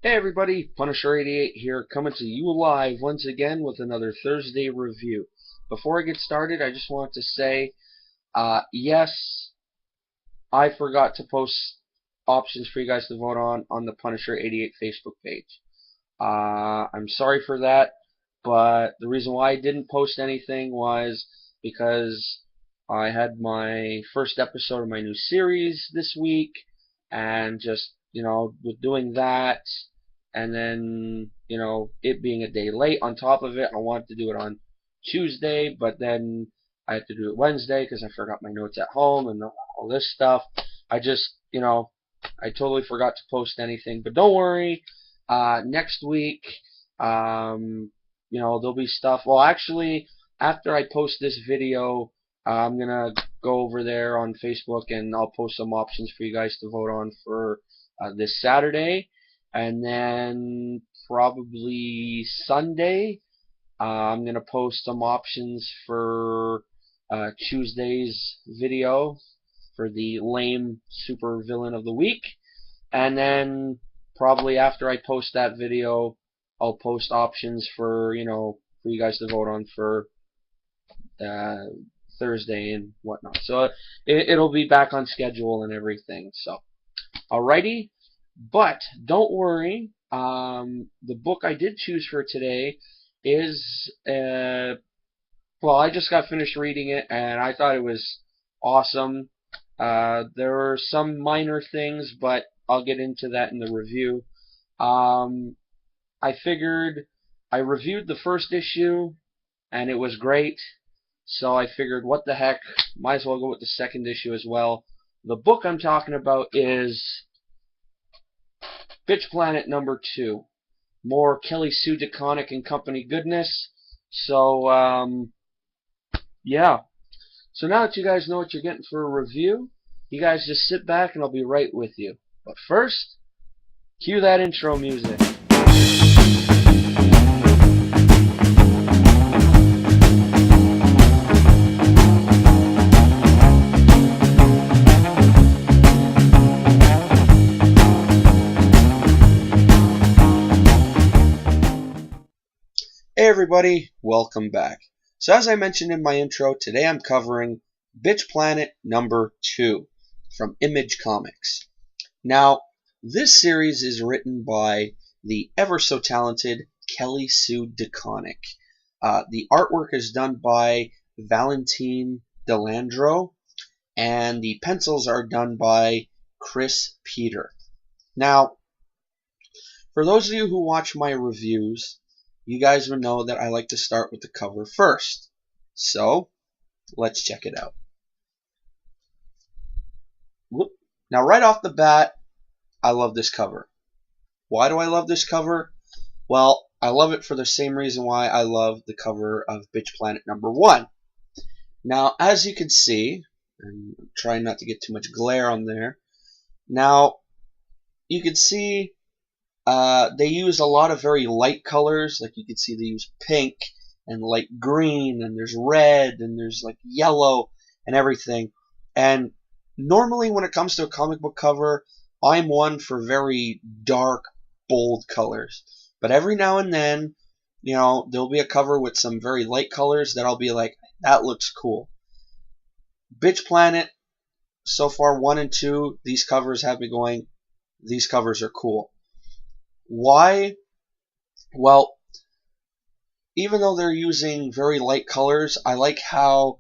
Hey everybody, Punisher88 here, coming to you live once again with another Thursday review. Before I get started, I just want to say, yes, I forgot to post options for you guys to vote on the Punisher88 Facebook page. I'm sorry for that, but the reason why I didn't post anything was because I had my first episode of my new series this week, and just, with doing that, and then, it being a day late on top of it, I wanted to do it on Tuesday, but then I had to do it Wednesday because I forgot my notes at home and all this stuff. I just, I totally forgot to post anything, but don't worry. Next week, there'll be stuff. Well, actually, after I post this video, I'm gonna go over there on Facebook and I'll post some options for you guys to vote on for this Saturday, and then probably Sunday, I'm gonna post some options for Tuesday's video for the lame super villain of the week. And then probably after I post that video, I'll post options for you guys to vote on for uh, Thursday and whatnot. So it'll be back on schedule and everything. So alrighty, but don't worry. The book I did choose for today is well, I just got finished reading it and I thought it was awesome. There were some minor things, but I'll get into that in the review. Um, I figured I reviewed the first issue and it was great, so I figured what the heck, might as well go with the second issue as well. The book I'm talking about is Bitch Planet #2. More Kelly Sue DeConnick and Company goodness. So, yeah. So now that you guys know what you're getting for a review, you guys just sit back and I'll be right with you. But first, cue that intro music. Hey everybody, welcome back. So as I mentioned in my intro, today I'm covering Bitch Planet #2 from Image Comics. Now, this series is written by the ever so talented Kelly Sue DeConnick. The artwork is done by Valentine Delandro, and the pencils are done by Chris Peter. Now, for those of you who watch my reviews, you guys would know that I like to start with the cover first. So, let's check it out. Whoop. Now, right off the bat, I love this cover. Why do I love this cover? Well, I love it for the same reason why I love the cover of Bitch Planet #1. Now, as you can see, and I'm trying not to get too much glare on there. Now, you can see they use a lot of very light colors. Like you can see they use pink and light green, and there's red, and there's like yellow and everything. And normally when it comes to a comic book cover, I'm one for very dark, bold colors. But every now and then, there'll be a cover with some very light colors that I'll be like, that looks cool. Bitch Planet, so far 1 and 2, these covers have me going, these covers are cool. Why? Well, even though they're using very light colors, I like how,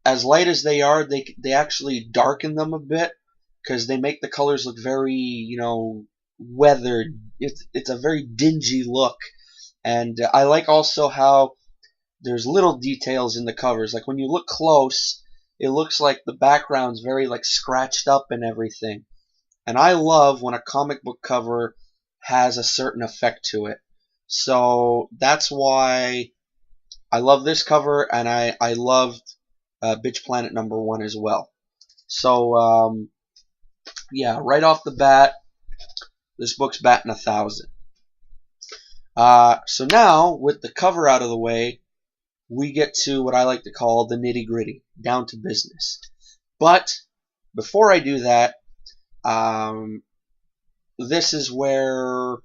as light as they are, they actually darken them a bit, because they make the colors look very, weathered. It's a very dingy look. And I like also how there's little details in the covers. Like when you look close, it looks like the background's very like scratched up and everything. And I love when a comic book cover has a certain effect to it. So that's why I love this cover, and I loved Bitch Planet #1 as well. So, yeah, right off the bat, this book's batting 1,000. So now, with the cover out of the way, we get to what I like to call the nitty-gritty, down to business. But before I do that, this is where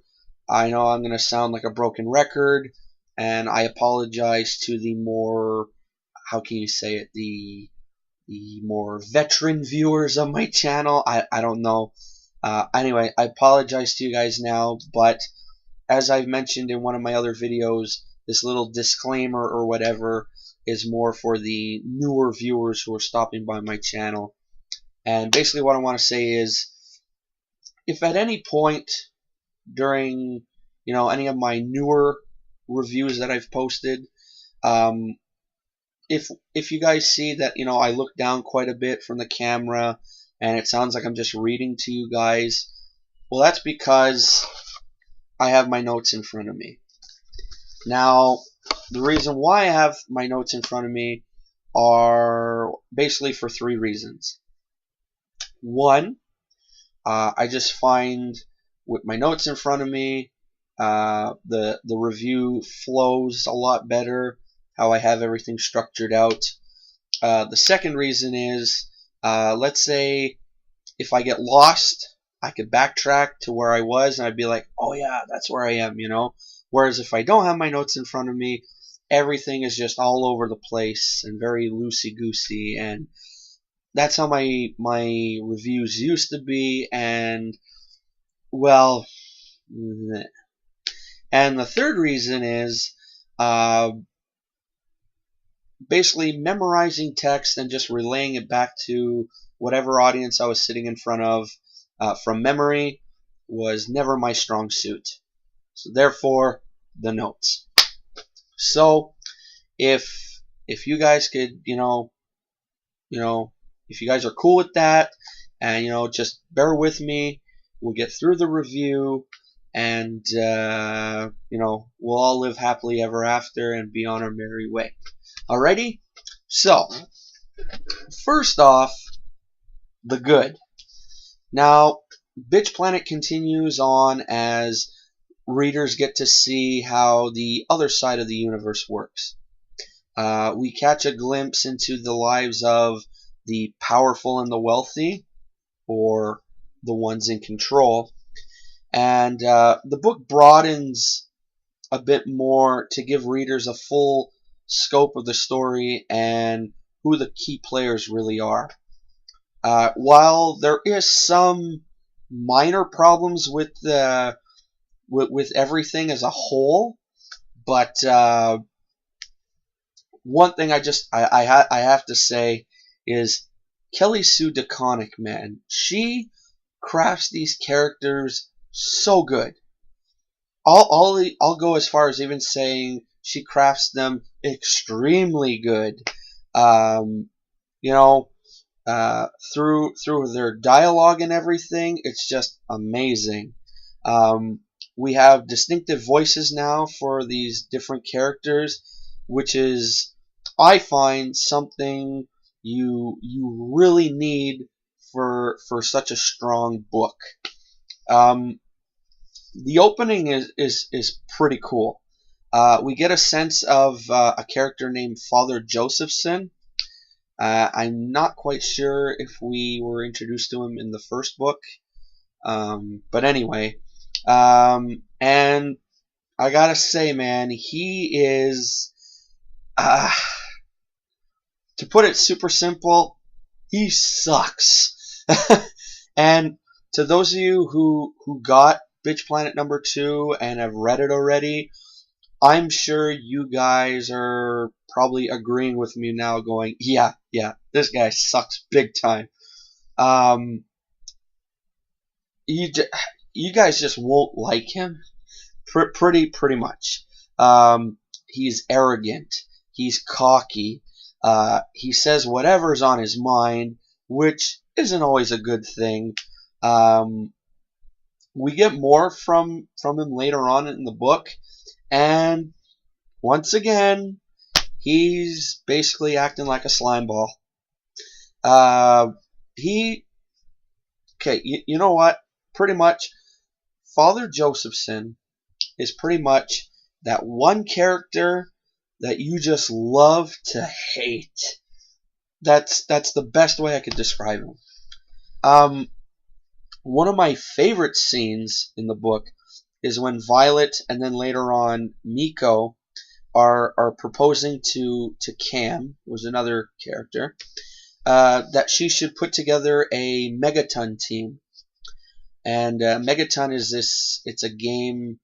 I know I'm going to sound like a broken record, and I apologize to the more, how can you say it, the more veteran viewers of my channel. I don't know. Anyway, I apologize to you guys now, but as I've mentioned in one of my other videos, this little disclaimer or whatever is more for the newer viewers who are stopping by my channel. And basically what I want to say is, if at any point during, any of my newer reviews that I've posted, um, if you guys see that, I look down quite a bit from the camera and it sounds like I'm just reading to you guys, well, that's because I have my notes in front of me. Now, the reason why I have my notes in front of me are basically for three reasons. One, I just find with my notes in front of me, the review flows a lot better, how I have everything structured out. The second reason is, let's say if I get lost, I could backtrack to where I was and I'd be like, oh yeah, that's where I am, Whereas if I don't have my notes in front of me, everything is just all over the place and very loosey-goosey, and that's how my reviews used to be, and well, and the third reason is basically memorizing text and just relaying it back to whatever audience I was sitting in front of from memory was never my strong suit. So therefore, the notes. So if you guys could, if you guys are cool with that, and just bear with me, we'll get through the review, and we'll all live happily ever after and be on our merry way. Alrighty? So, first off, the good. Now, Bitch Planet continues on as readers get to see how the other side of the universe works. We catch a glimpse into the lives of the powerful and the wealthy, or the ones in control. And the book broadens a bit more to give readers a full scope of the story and who the key players really are. While there is some minor problems with with everything as a whole, but one thing I have to say is Kelly Sue DeConnick, man, she crafts these characters so good. I'll go as far as even saying she crafts them extremely good. You know, through their dialogue and everything, it's just amazing. We have distinctive voices now for these different characters, which is, I find, something you really need for such a strong book. The opening is pretty cool. We get a sense of a character named Father Josephson. I'm not quite sure if we were introduced to him in the first book, but anyway, and I gotta say, man, he is, to put it super simple, he sucks. And to those of you who got Bitch Planet #2 and have read it already, I'm sure you guys are probably agreeing with me now, going, yeah, this guy sucks big time. You guys just won't like him, pretty much. He's arrogant. He's cocky. He says whatever's on his mind, which isn't always a good thing. We get more from him later on in the book, and once again, he's basically acting like a slime ball. Okay, you know what? Pretty much, Father Josephson is pretty much that one character that you just love to hate. That's the best way I could describe him. One of my favorite scenes in the book is when Violet and then later on Miko are proposing to Cam, who's another character, that she should put together a Megaton team. And Megaton is this, it's a game,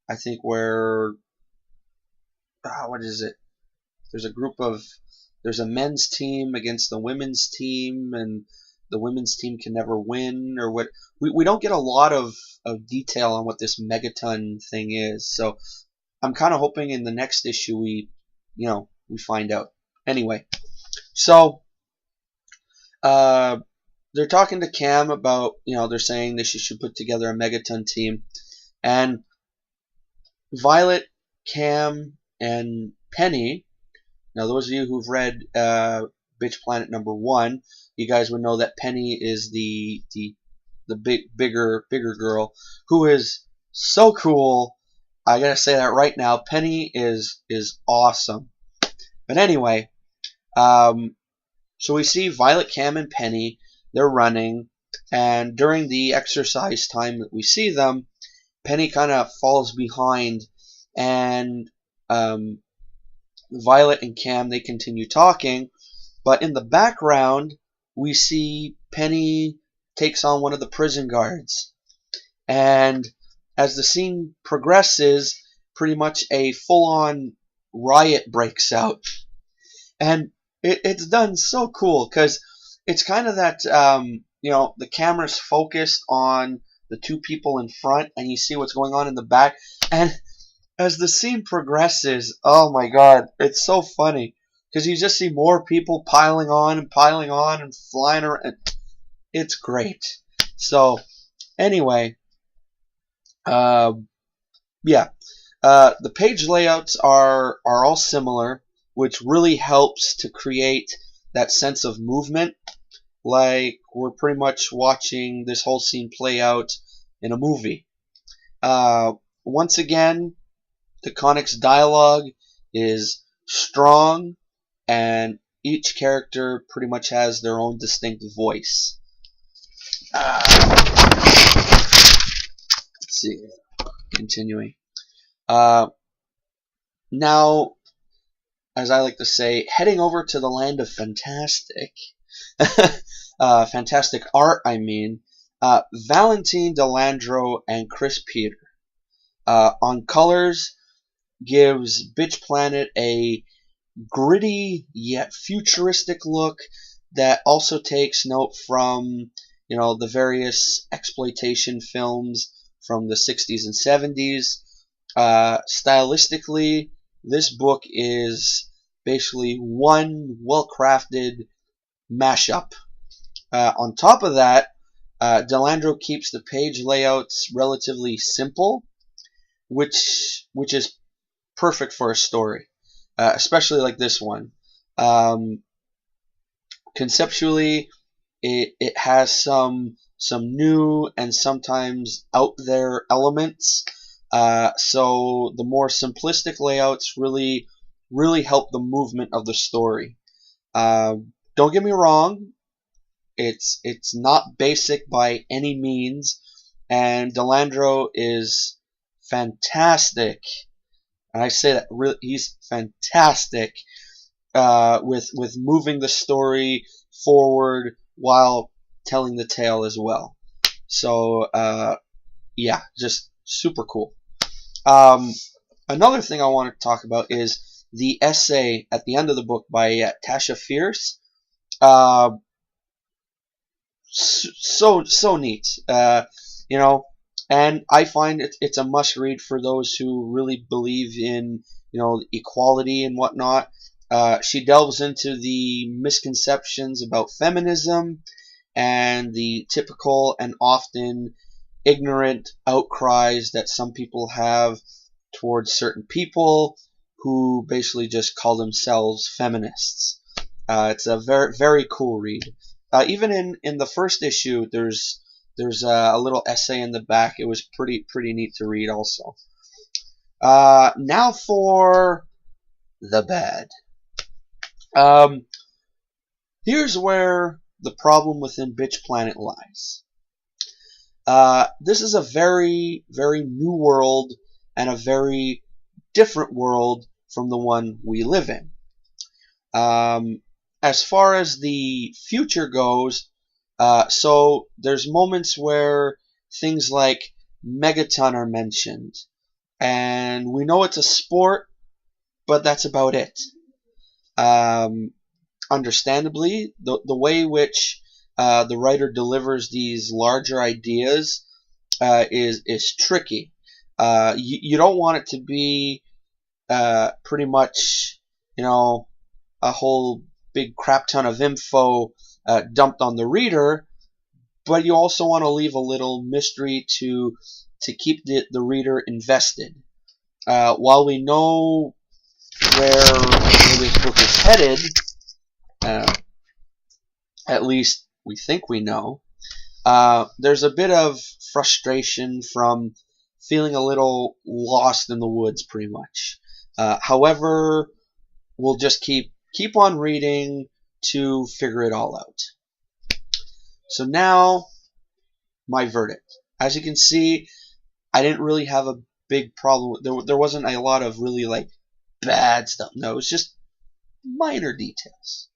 I think, where, what is it? There's a group of, there's a men's team against the women's team, and the women's team can never win, or what. We don't get a lot of detail on what this Megaton thing is, so I'm kind of hoping in the next issue we find out. Anyway, so they're talking to Cam about, they're saying that she should put together a Megaton team, and Violet, Cam, and Penny. Now, those of you who've read Bitch Planet #1, you guys would know that Penny is the bigger girl who is so cool. I gotta say that right now. Penny is awesome. But anyway, so we see Violet, Cam, and Penny. They're running, and during the exercise time that we see them, Penny kind of falls behind, and Violet and Cam, they continue talking, but in the background we see Penny takes on one of the prison guards, and as the scene progresses, pretty much a full-on riot breaks out, and it's done so cool because it's kind of that the camera's focused on the two people in front, and you see what's going on in the back, and as the scene progresses, oh my god, it's so funny because you just see more people piling on and flying around. It's great. So anyway, yeah, the page layouts are all similar, which really helps to create that sense of movement, like we're pretty much watching this whole scene play out in a movie. Once again, the comics dialogue is strong, and each character pretty much has their own distinct voice. Let's see. Continuing. Now, as I like to say, heading over to the land of fantastic, fantastic art, I mean, Valentine Delandro and Chris Peter on colors gives Bitch Planet a gritty yet futuristic look that also takes note from the various exploitation films from the 60s and 70s. Stylistically, this book is basically one well-crafted mashup. On top of that, Delandro keeps the page layouts relatively simple, which is perfect for a story, especially like this one. Conceptually, it has some new and sometimes out there elements. So the more simplistic layouts really help the movement of the story. Don't get me wrong, it's not basic by any means, and Delandro is fantastic. And I say that really, he's fantastic with moving the story forward while telling the tale as well. So yeah, just super cool. Another thing I want to talk about is the essay at the end of the book by Tasha Fierce. So neat. And I find it's a must read for those who really believe in equality and whatnot. She delves into the misconceptions about feminism and the typical and often ignorant outcries that some people have towards certain people who basically just call themselves feminists. It's a very cool read. Even in the first issue, there's a little essay in the back. It was pretty neat to read also. Now for the bad. Here's where the problem within Bitch Planet lies. This is a very, very new world and a very different world from the one we live in. As far as the future goes, so there's moments where things like Megaton are mentioned, and we know it's a sport, but that's about it. Um, Understandably, the way which the writer delivers these larger ideas is tricky. You don't want it to be pretty much, you know, a whole big crap ton of info dumped on the reader, but you also want to leave a little mystery to keep the reader invested. While we know where this book is headed, uh, at least we think we know, there's a bit of frustration from feeling a little lost in the woods, pretty much. However, we'll just keep on reading to figure it all out. So now, my verdict. As you can see, I didn't really have a big problem. There wasn't a lot of really like bad stuff. No, it's just minor details.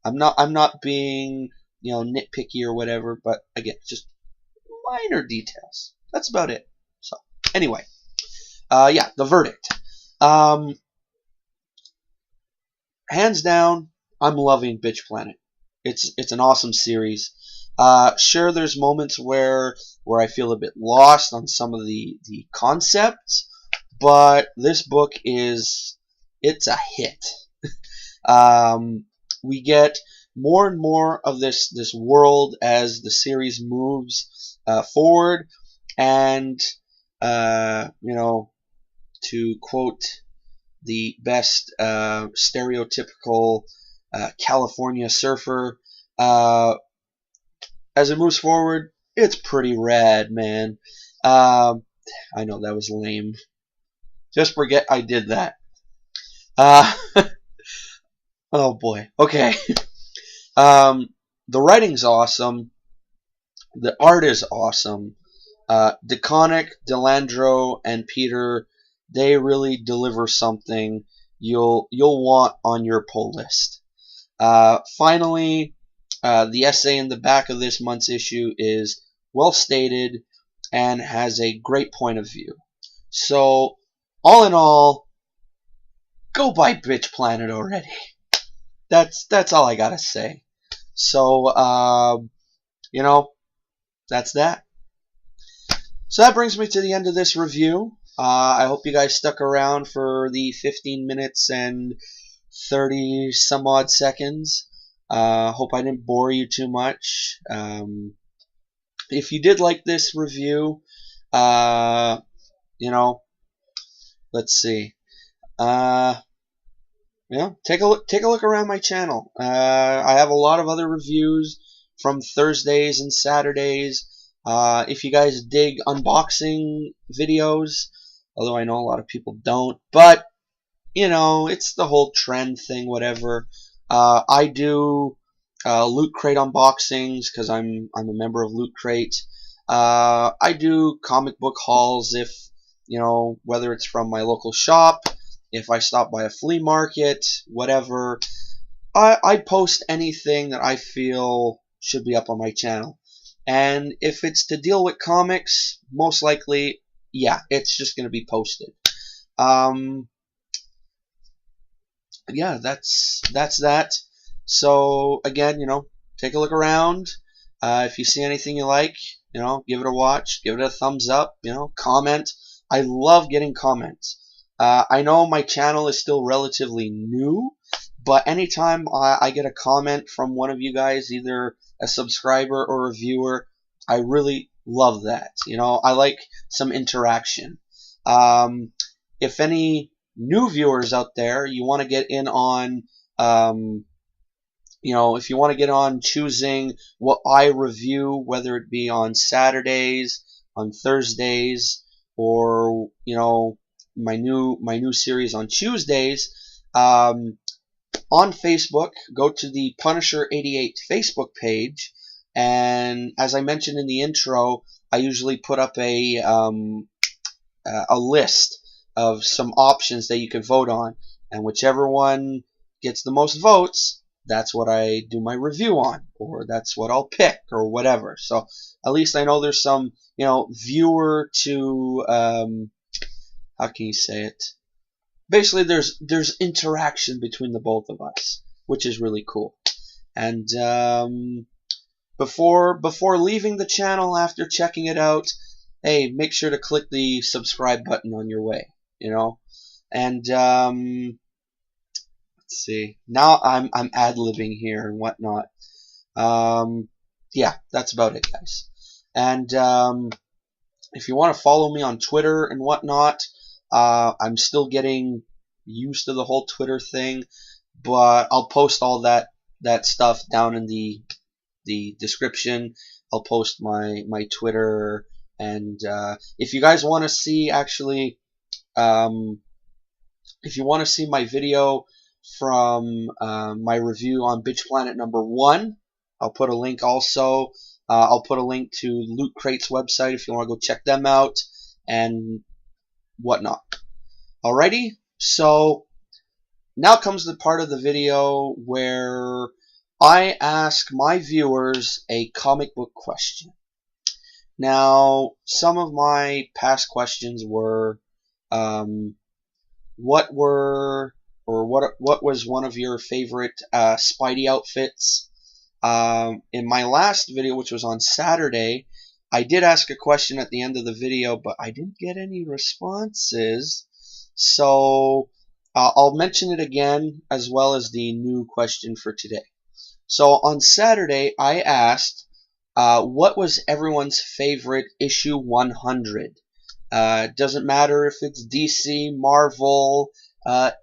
I'm not being, nitpicky or whatever, but again, just minor details. That's about it. So anyway, yeah, the verdict. Um, Hands down, I'm loving Bitch Planet. It's an awesome series. Sure, there's moments where I feel a bit lost on some of the concepts, but this book it's a hit. We get more and more of this world as the series moves forward, and to quote the best stereotypical California surfer, as it moves forward, it's pretty rad, man. I know that was lame. Just forget I did that. Uh, oh boy. Okay. Um, the writing's awesome. The art is awesome. DeConnick, Delandro, and Peter, they really deliver something you'll want on your pull list. Finally, the essay in the back of this month's issue is well stated and has a great point of view. So, all in all, go buy Bitch Planet already. That's all I gotta say. So, that's that. So that brings me to the end of this review. I hope you guys stuck around for the 15 minutes and 30 some odd seconds. Hope I didn't bore you too much. If you did like this review, uh, let's see. Take a look around my channel. I have a lot of other reviews from Thursdays and Saturdays. If you guys dig unboxing videos, although I know a lot of people don't, but it's the whole trend thing, whatever. I do Loot Crate unboxings because I'm a member of Loot Crate. I do comic book hauls if whether it's from my local shop, if I stop by a flea market, whatever. I post anything that I feel should be up on my channel. And if it's to deal with comics, most likely, yeah, it's just going to be posted. Yeah, that's that. So again, take a look around. If you see anything you like, give it a watch, give it a thumbs up, comment. I love getting comments. I know my channel is still relatively new, but anytime I get a comment from one of you guys, either a subscriber or a viewer, I really love that. I like some interaction. If any new viewers out there, you want to get in on, if you want to get on choosing what I review, whether it be on Saturdays, on Thursdays, or my new series on Tuesdays, on Facebook, go to the Punisher 88 Facebook page, and as I mentioned in the intro, I usually put up a list of some options that you can vote on, and whichever one gets the most votes, that's what I do my review on, or that's what I'll pick, or whatever. So at least I know there's some, viewer to, how can you say it? Basically, there's interaction between the both of us, which is really cool. And before leaving the channel, after checking it out, hey, make sure to click the subscribe button on your way. And let's see. Now I'm ad-libbing here and whatnot. Yeah, that's about it, guys. And if you want to follow me on Twitter and whatnot, I'm still getting used to the whole Twitter thing, but I'll post all that stuff down in the description. I'll post my Twitter, and if you guys want to see, actually, if you want to see my video from my review on Bitch Planet #1, I'll put a link also. I'll put a link to Loot Crate's website if you want to go check them out and whatnot. Alrighty, so now comes the part of the video where I ask my viewers a comic book question. Now, some of my past questions were, what was one of your favorite Spidey outfits? In my last video, which was on Saturday, I did ask a question at the end of the video, but I didn't get any responses. So I'll mention it again, as well as the new question for today. So on Saturday, I asked, what was everyone's favorite issue 100? Doesn't matter if it's DC, Marvel,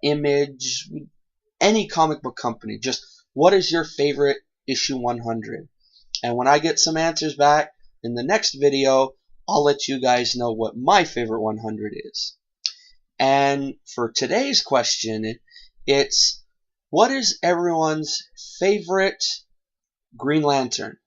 Image, any comic book company. Just what is your favorite issue 100? And when I get some answers back in the next video, I'll let you guys know what my favorite 100 is. And for today's question, it's, what is everyone's favorite Green Lantern?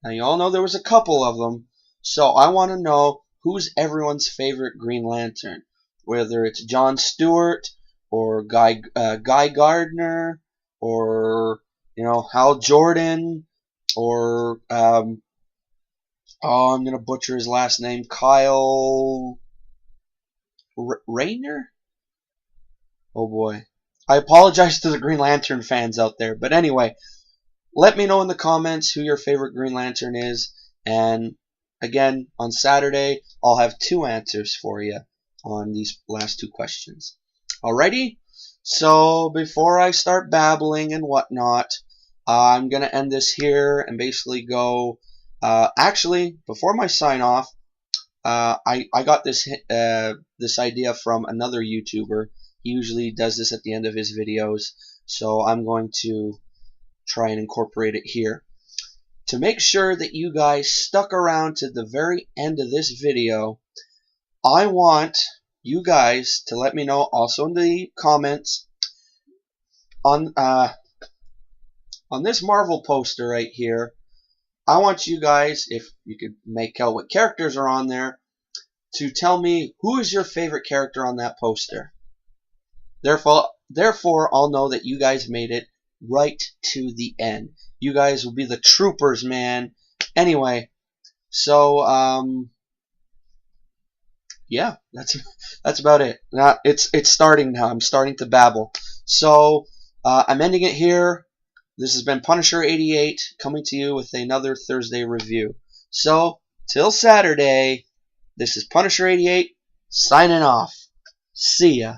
Now, you all know there was a couple of them, so I want to know who's everyone's favorite Green Lantern. Whether it's John Stewart, or Guy Gardner, or, Hal Jordan, or, I'm going to butcher his last name, Kyle Rayner? Oh boy. I apologize to the Green Lantern fans out there. But anyway, let me know in the comments who your favorite Green Lantern is. And again, on Saturday, I'll have 2 answers for you on these last 2 questions. Alrighty? So before I start babbling and whatnot, I'm going to end this here and basically go... actually, before my sign off, I got this idea from another YouTuber. He usually does this at the end of his videos, so I'm going to try and incorporate it here. To make sure that you guys stuck around to the very end of this video, I want you guys to let me know also in the comments on this Marvel poster right here. I want you guys, if you could make out what characters are on there, to tell me who is your favorite character on that poster. Therefore, I'll know that you guys made it right to the end. You guys will be the troopers, man. Anyway, so yeah, that's about it. Now it's starting now. I'm starting to babble. So I'm ending it here. This has been Punisher88 coming to you with another Thursday review. So till Saturday, this is Punisher88 signing off. See ya.